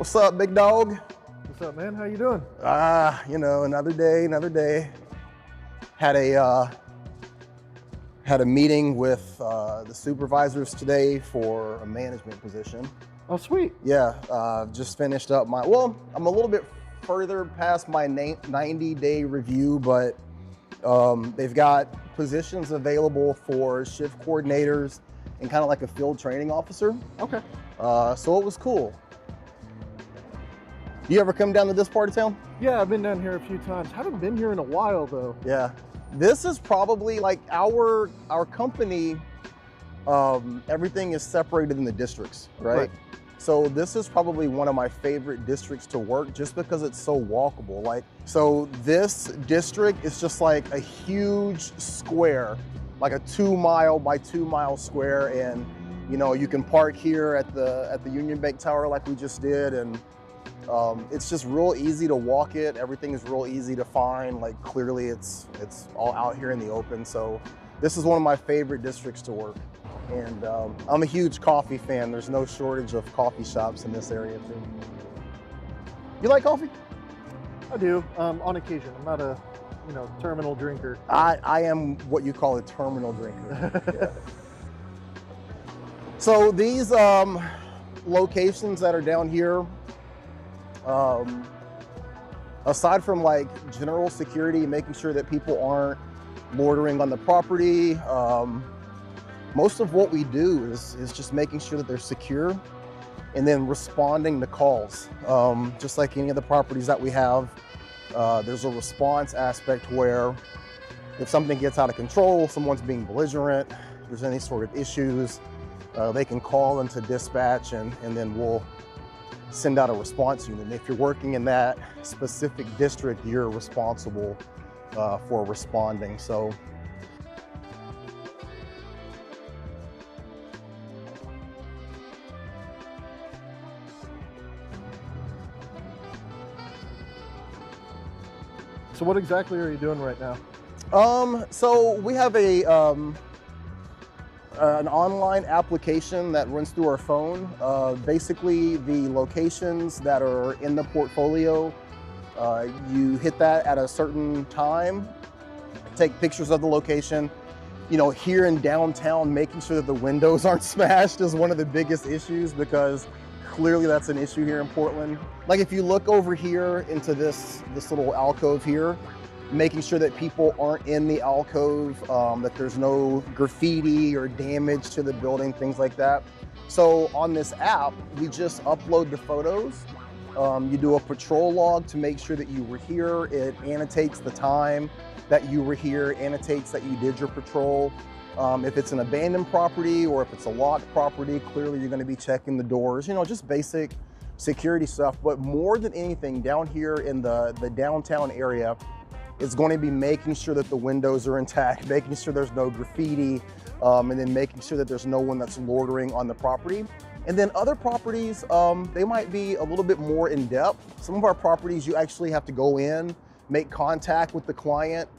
What's up, big dog? What's up, man? How you doing? You know, another day. Had a meeting with the supervisors today for a management position. Oh, sweet. Yeah, just finished up well, I'm a little bit further past my 90-day review, but they've got positions available for shift coordinators and kind of like a field training officer. Okay. So it was cool. You ever come down to this part of town? Yeah, I've been down here a few times. Haven't been here in a while though. Yeah. This is probably like our company, everything is separated in the districts, right? So this is probably one of my favorite districts to work just because it's so walkable. Like, so this district is just like a huge square, like a 2 mile by 2 mile square. And, you know, you can park here at the Union Bank Tower like we just did. And it's just real easy to walk it. Everything is real easy to find. Like clearly it's all out here in the open. So this is one of my favorite districts to work. And I'm a huge coffee fan. There's no shortage of coffee shops in this area too. You like coffee? I do, on occasion. I'm not a, terminal drinker. I am what you call a terminal drinker. Yeah. So these locations that are down here, aside from like general security, making sure that people aren't loitering on the property, most of what we do is just making sure that they're secure and then responding to calls. Just like any of the properties that we have, there's a response aspect where if something gets out of control, someone's being belligerent, there's any sort of issues, they can call into dispatch and then we'll send out a response unit. And if you're working in that specific district, you're responsible for responding. So what exactly are you doing right now? So we have an online application that runs through our phone. Basically, the locations that are in the portfolio, you hit that at a certain time, take pictures of the location. You know, here in downtown, making sure that the windows aren't smashed is one of the biggest issues because clearly that's an issue here in Portland. Like if you look over here into this little alcove here, making sure that people aren't in the alcove, that there's no graffiti or damage to the building, things like that. So on this app, we just upload the photos. You do a patrol log to make sure that you were here. It annotates the time that you were here, annotates that you did your patrol. If it's an abandoned property or if it's a locked property, clearly you're going to be checking the doors, just basic security stuff. But more than anything, down here in the downtown area, it's going to be making sure that the windows are intact, making sure there's no graffiti, and then making sure that there's no one that's loitering on the property. And then other properties, they might be a little bit more in depth. Some of our properties, you actually have to go in, make contact with the client,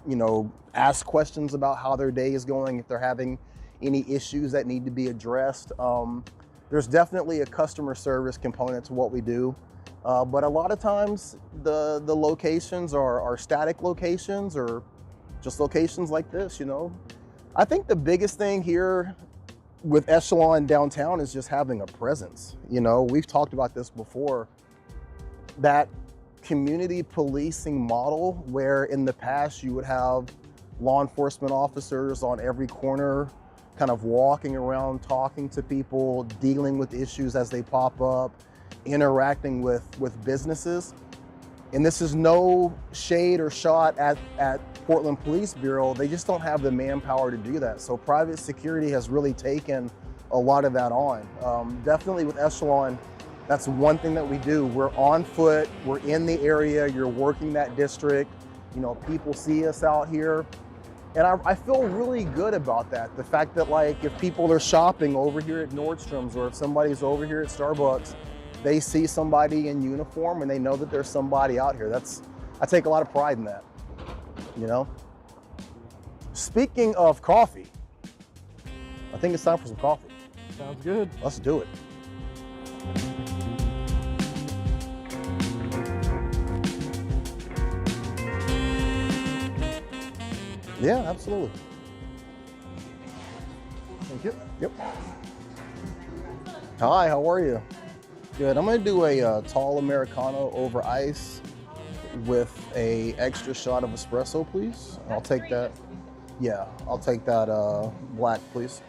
ask questions about how their day is going, if they're having any issues that need to be addressed. There's definitely a customer service component to what we do. But a lot of times the locations are static locations or just locations like this, I think the biggest thing here with Echelon downtown is just having a presence. We've talked about this before, that community policing model where in the past you would have law enforcement officers on every corner kind of walking around, talking to people, dealing with issues as they pop up, interacting with businesses. And this is no shade or shot at Portland Police Bureau. They just don't have the manpower to do that. So private security has really taken a lot of that on. Definitely with Echelon, that's one thing that we do. We're on foot, we're in the area, you're working that district, people see us out here. And I feel really good about that. The fact that like if people are shopping over here at Nordstrom's or if somebody's over here at Starbucks, they see somebody in uniform and they know that there's somebody out here. I take a lot of pride in that, Speaking of coffee, I think it's time for some coffee. Sounds good. Let's do it. Yeah, absolutely. Thank you. Yep. Hi, how are you? Good. I'm gonna do a tall Americano over ice with a extra shot of espresso, please. I'll take that. Yeah, I'll take that black, please.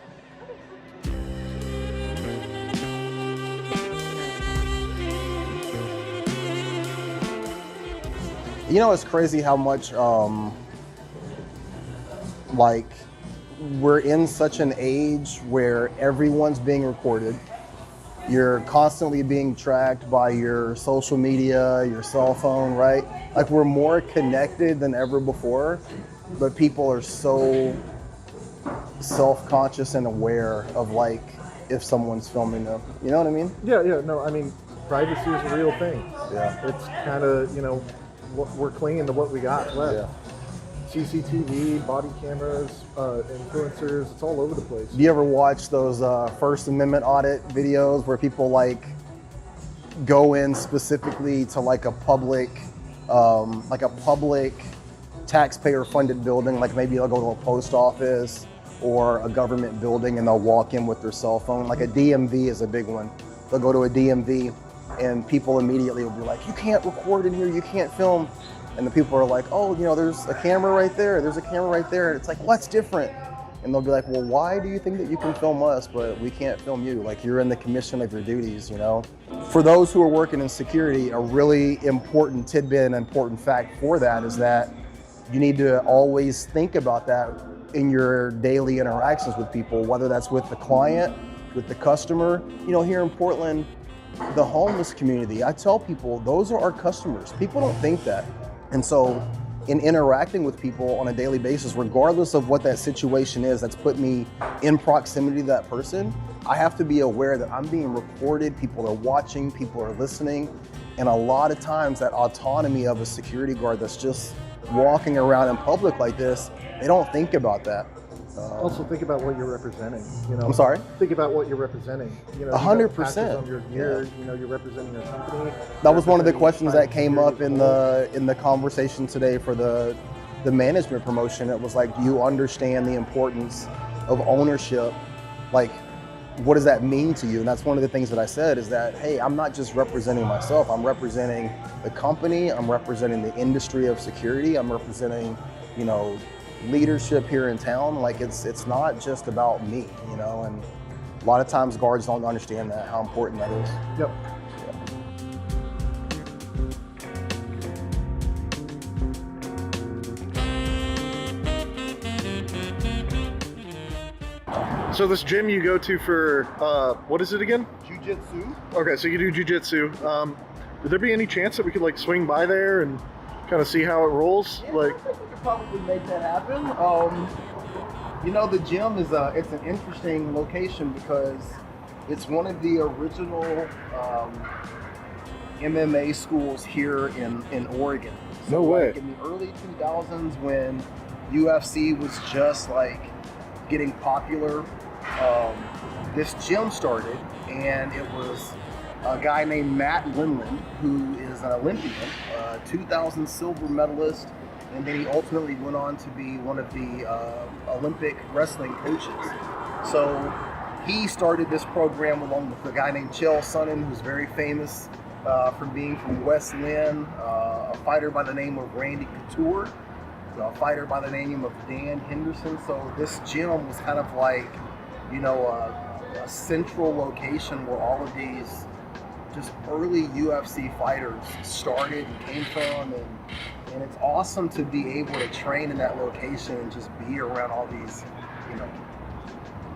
You know, it's crazy how much like we're in such an age where everyone's being recorded. You're constantly being tracked by your social media, your cell phone, right? Like we're more connected than ever before, but people are so self-conscious and aware of like if someone's filming them. You know what I mean? Yeah, no, I mean, privacy is a real thing. Yeah. It's kind of, we're clinging to what we got left. Yeah. CCTV, body cameras, influencers, it's all over the place. Do you ever watch those First Amendment audit videos where people like go in specifically to like a public taxpayer funded building, like maybe they'll go to a post office or a government building and they'll walk in with their cell phone. Like a DMV is a big one. They'll go to a DMV and people immediately will be like, you can't record in here, you can't film. And the people are like, oh, there's a camera right there, there's a camera right there. And it's like, what's different? And they'll be like, well, why do you think that you can film us, but we can't film you? Like, you're in the commission of your duties, For those who are working in security, a really important tidbit and important fact for that is that you need to always think about that in your daily interactions with people, whether that's with the client, with the customer. Here in Portland, the homeless community, I tell people, those are our customers. People don't think that. And so in interacting with people on a daily basis, regardless of what that situation is that's put me in proximity to that person, I have to be aware that I'm being recorded, people are watching, people are listening. And a lot of times that autonomy of a security guard that's just walking around in public like this, they don't think about that. Also think about what you're representing. I'm sorry? Think about what you're representing. 100%. On your gear, you're representing your company. That was one of the questions that came up in the conversation today for the management promotion. It was like, do you understand the importance of ownership? Like, what does that mean to you? And that's one of the things that I said is that, hey, I'm not just representing myself. I'm representing the company. I'm representing the industry of security. I'm representing, leadership here in town. Like it's not just about me, and a lot of times guards don't understand that, how important that is. Yep. So this gym you go to for, what is it again? Jiu-jitsu. Okay, so you do jiu-jitsu. Would there be any chance that we could swing by there and kind of see how it rolls? Yeah, I think we could probably make that happen. The gym is it's an interesting location because it's one of the original MMA schools here in Oregon. So no way. In the early 2000s when UFC was just getting popular, this gym started, and it was a guy named Matt Lindland, who is an Olympian, 2000 silver medalist, and then he ultimately went on to be one of the Olympic wrestling coaches. So he started this program along with a guy named Chael Sonnen, who's very famous from being from West Lynn, a fighter by the name of Randy Couture, a fighter by the name of Dan Henderson. So this gym was kind of like, a central location where all of these just early UFC fighters started and came from, and it's awesome to be able to train in that location and just be around all these,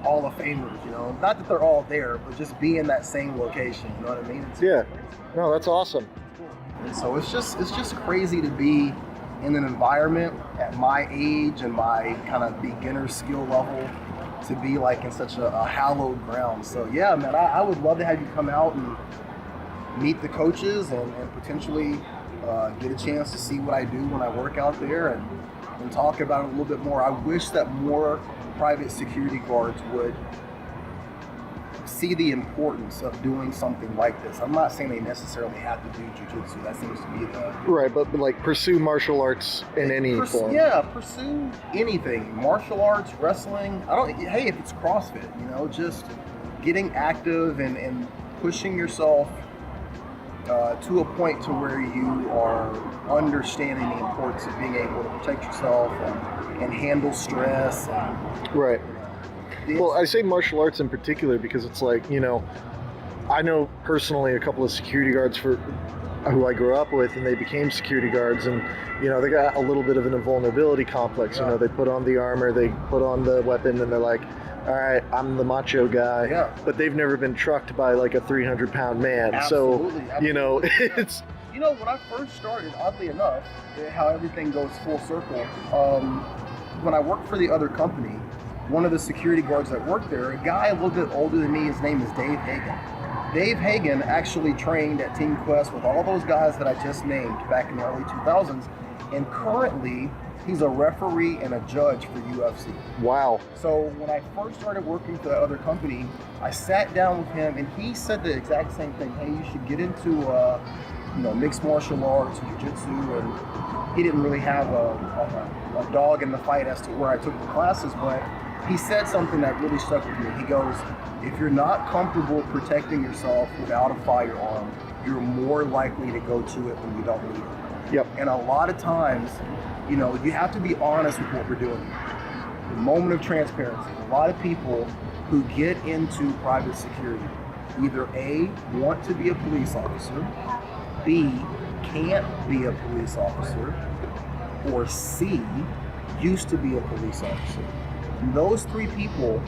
Hall of Famers, not that they're all there, but just be in that same location, you know what I mean? Yeah, no, that's awesome. And so it's just crazy to be in an environment at my age and my kind of beginner skill level to be in such a hallowed ground. So yeah, man, I would love to have you come out and meet the coaches and potentially get a chance to see what I do when I work out there and talk about it a little bit more. I wish that more private security guards would see the importance of doing something like this. I'm not saying they necessarily have to do jiu-jitsu. That seems to be the... Right, but like pursue martial arts in any form. Yeah, pursue anything. Martial arts, wrestling. Hey, if it's CrossFit, you know, just getting active and pushing yourself to a point to where you are understanding the importance of being able to protect yourself and handle stress. Right. Well, I say martial arts in particular because it's like, you know, I know personally a couple of security guards who I grew up with, and they became security guards, and, you know, they got a little bit of an invulnerability complex. Yeah. You know, they put on the armor, they put on the weapon, and they're like, all right, I'm the macho guy. Yeah. But they've never been trucked by like a 300-pound man. Absolutely, so, you know, it's... You know, when I first started, oddly enough, how everything goes full circle, when I worked for the other company, one of the security guards that worked there, a guy a little bit older than me, his name is Dave Hagen. Dave Hagen actually trained at Team Quest with all those guys that I just named back in the early 2000s, and currently he's a referee and a judge for UFC. Wow. So when I first started working for that other company, I sat down with him and he said the exact same thing. Hey, you should get into you know, mixed martial arts, jiu-jitsu, and he didn't really have a dog in the fight as to where I took the classes, but he said something that really stuck with me. He goes, if you're not comfortable protecting yourself without a firearm, you're more likely to go to it when you don't need it. Yep. And a lot of times, you know, you have to be honest with what we're doing. The moment of transparency. A lot of people who get into private security either A, want to be a police officer, B, can't be a police officer, or C, used to be a police officer. And those three people,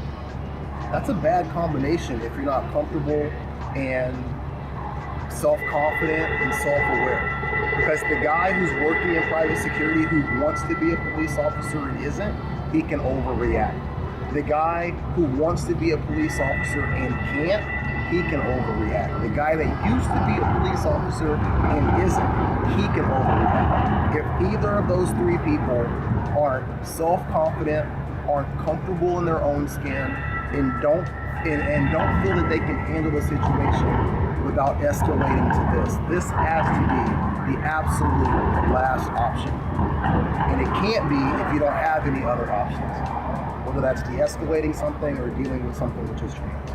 that's a bad combination if you're not comfortable and self-confident and self-aware. Because the guy who's working in private security who wants to be a police officer and isn't, he can overreact. The guy who wants to be a police officer and can't, he can overreact. The guy that used to be a police officer and isn't, he can overreact. If either of those three people aren't self-confident, aren't comfortable in their own skin, and don't feel that they can handle the situation without escalating to this has to be the absolute last option. And it can't be if you don't have any other options, whether that's de-escalating something or dealing with something which is trans.